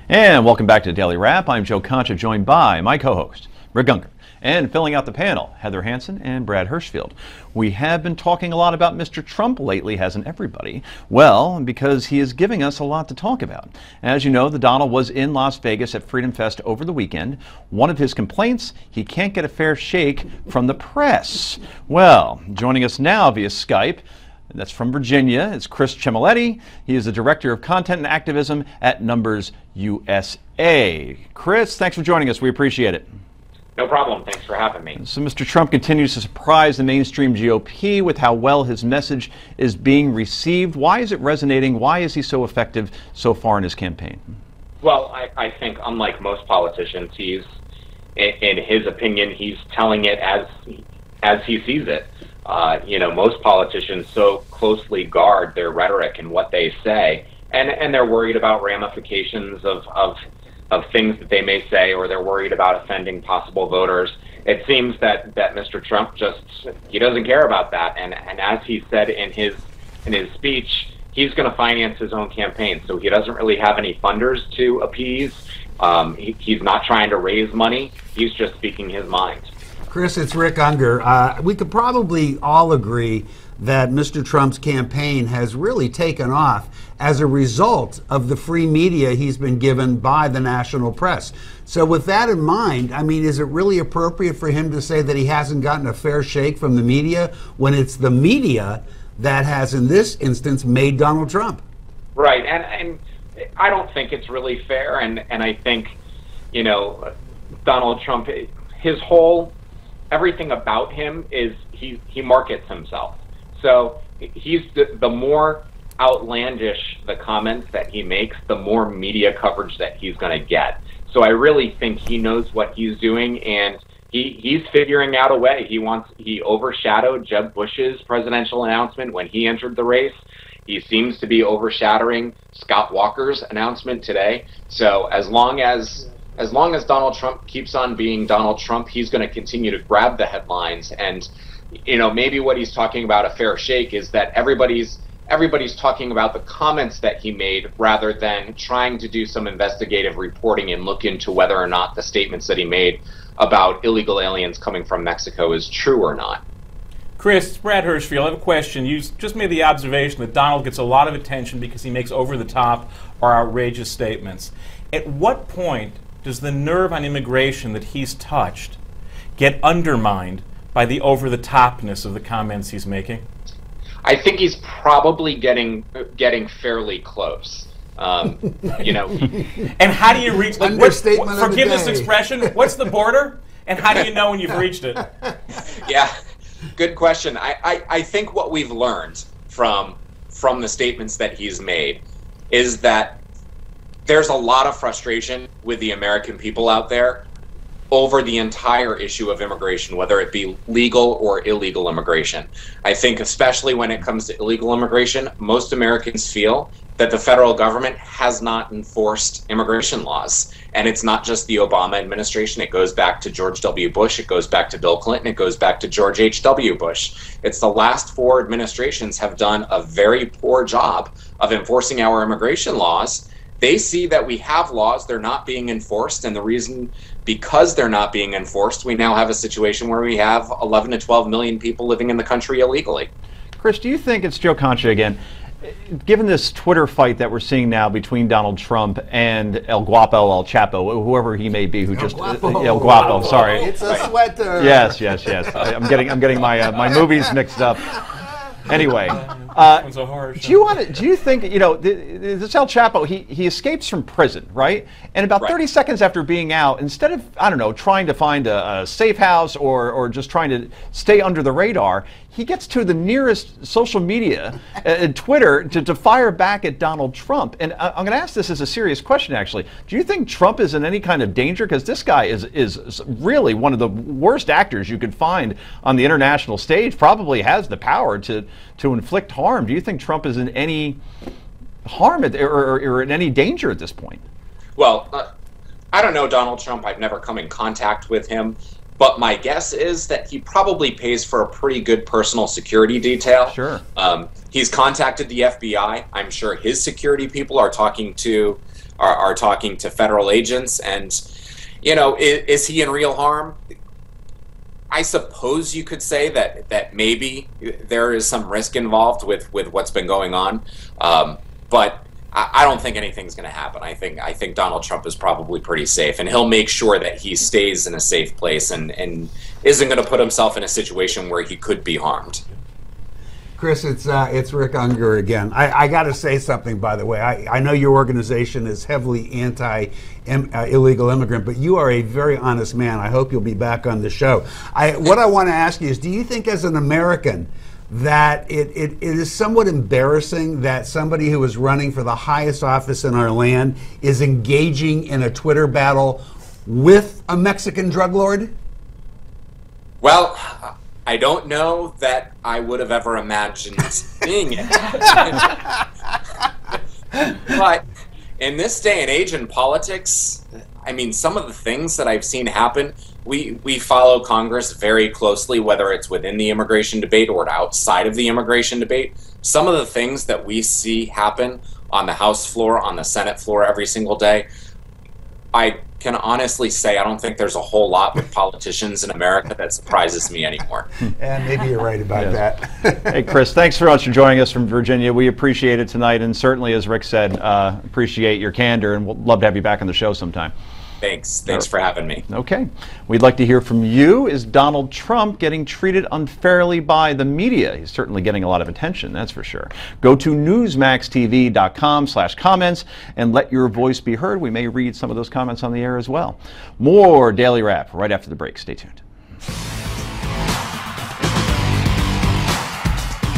And welcome back to Daily Wrap. I'm Joe Concha, joined by my co-host, Rick Unger, and filling out the panel, Heather Hansen and Brad Hirschfield. We have been talking a lot about Mr. Trump lately, hasn't everybody? Well, because he is giving us a lot to talk about. As you know, the Donald was in Las Vegas at Freedom Fest over the weekend. One of his complaints, he can't get a fair shake from the press. Well, joining us now via Skype, that's from Virginia. It's Chris Chmielenski. He is the Director of Content and Activism at Numbers USA. Chris, thanks for joining us. We appreciate it. No problem. Thanks for having me. So Mr. Trump continues to surprise the mainstream GOP with how well his message is being received. Why is it resonating? Why is he so effective so far in his campaign? Well, I think unlike most politicians, he's, in his opinion, he's telling it as he sees it. Most politicians so closely guard their rhetoric and what they say, and they're worried about ramifications of things that they may say, or they're worried about offending possible voters. It seems that Mr. Trump he doesn't care about that, and as he said in his speech, he's going to finance his own campaign, so he doesn't really have any funders to appease. He's not trying to raise money. He's just speaking his mind. Chris, it's Rick Unger. We could probably all agree that Mr. Trump's campaign has really taken off as a result of the free media he's been given by the national press. So with that in mind, I mean, is it really appropriate for him to say that he hasn't gotten a fair shake from the media when it's the media that has, in this instance, made Donald Trump? Right, and I don't think it's really fair, and I think, Donald Trump, everything about him is he markets himself. So he's the more outlandish the comments that he makes, the more media coverage that he's going to get. So I really think he knows what he's doing, and he's figuring out a way. He overshadowed Jeb Bush's presidential announcement when he entered the race. He seems to be overshadowing Scott Walker's announcement today. So as long as Donald Trump keeps on being Donald Trump, he's going to continue to grab the headlines. And, maybe what he's talking about, a fair shake, is that everybody's talking about the comments that he made rather than trying to do some investigative reporting and look into whether or not the statements that he made about illegal aliens coming from Mexico is true or not. Chris, Brad Hirschfield, I have a question. You just made the observation that Donald gets a lot of attention because he makes over-the-top or outrageous statements. At what point does the nerve on immigration that he's touched get undermined by the over-the-topness of the comments he's making? I think he's probably getting fairly close. And how do you reach? Forgive this expression. What's the border? And how do you know when you've reached it? Yeah, good question. I think what we've learned from the statements that he's made is that there's a lot of frustration with the American people out there over the entire issue of immigration, whether it be legal or illegal immigration. I think especially when it comes to illegal immigration, most Americans feel that the federal government has not enforced immigration laws. And it's not just the Obama administration. It goes back to George W. Bush. It goes back to Bill Clinton. It goes back to George H.W. Bush. It's the last four administrations have done a very poor job of enforcing our immigration laws. They see that we have laws, they're not being enforced, and the reason, because they're not being enforced, we now have a situation where we have 11 to 12 million people living in the country illegally. Chris, do you think, it's Joe Concha again, given this Twitter fight that we're seeing now between Donald Trump and El Guapo, El Chapo, whoever he may be, who El Guapo, sorry. It's a sweater. Yes. I'm getting my movies mixed up. Anyway, do you think, this El Chapo, he escapes from prison, right? And about 30 seconds after being out, instead of, I don't know, trying to find a safe house or just trying to stay under the radar, he gets to the nearest social media, Twitter, to fire back at Donald Trump. And I'm going to ask this as a serious question, actually. Do you think Trump is in any kind of danger? Because this guy is really one of the worst actors you could find on the international stage, probably has the power to inflict harm. Do you think Trump is in any harm or in any danger at this point? Well, I don't know Donald Trump. I've never come in contact with him. But my guess is that he probably pays for a pretty good personal security detail. Sure. He's contacted the FBI. I'm sure his security people are talking to are talking to federal agents. And, you know, is he in real harm? I suppose you could say that maybe there is some risk involved with what's been going on, but I don't think anything's going to happen. I think Donald Trump is probably pretty safe, and he'll make sure that he stays in a safe place and isn't going to put himself in a situation where he could be harmed. Chris, it's Rick Unger again. I got to say something, by the way. I know your organization is heavily anti-illegal immigrant, but you are a very honest man. I hope you'll be back on the show. What I want to ask you is, do you think as an American that it is somewhat embarrassing that somebody who is running for the highest office in our land is engaging in a Twitter battle with a Mexican drug lord? Well, I don't know that I would have ever imagined seeing it. But in this day and age in politics, I mean, some of the things that I've seen happen, we follow Congress very closely, whether it's within the immigration debate or outside of the immigration debate. Some of the things that we see happen on the House floor, on the Senate floor every single day, I can honestly say I don't think there's a whole lot with politicians in America that surprises me anymore. And maybe you're right about that. Hey, Chris, thanks very much for joining us from Virginia. We appreciate it tonight, and certainly, as Rick said, appreciate your candor, and we'll love to have you back on the show sometime. Thanks for having me. Okay. We'd like to hear from you. Is Donald Trump getting treated unfairly by the media? He's certainly getting a lot of attention, that's for sure. Go to newsmaxtv.com/comments and let your voice be heard. We may read some of those comments on the air as well. More Daily Wrap right after the break. Stay tuned.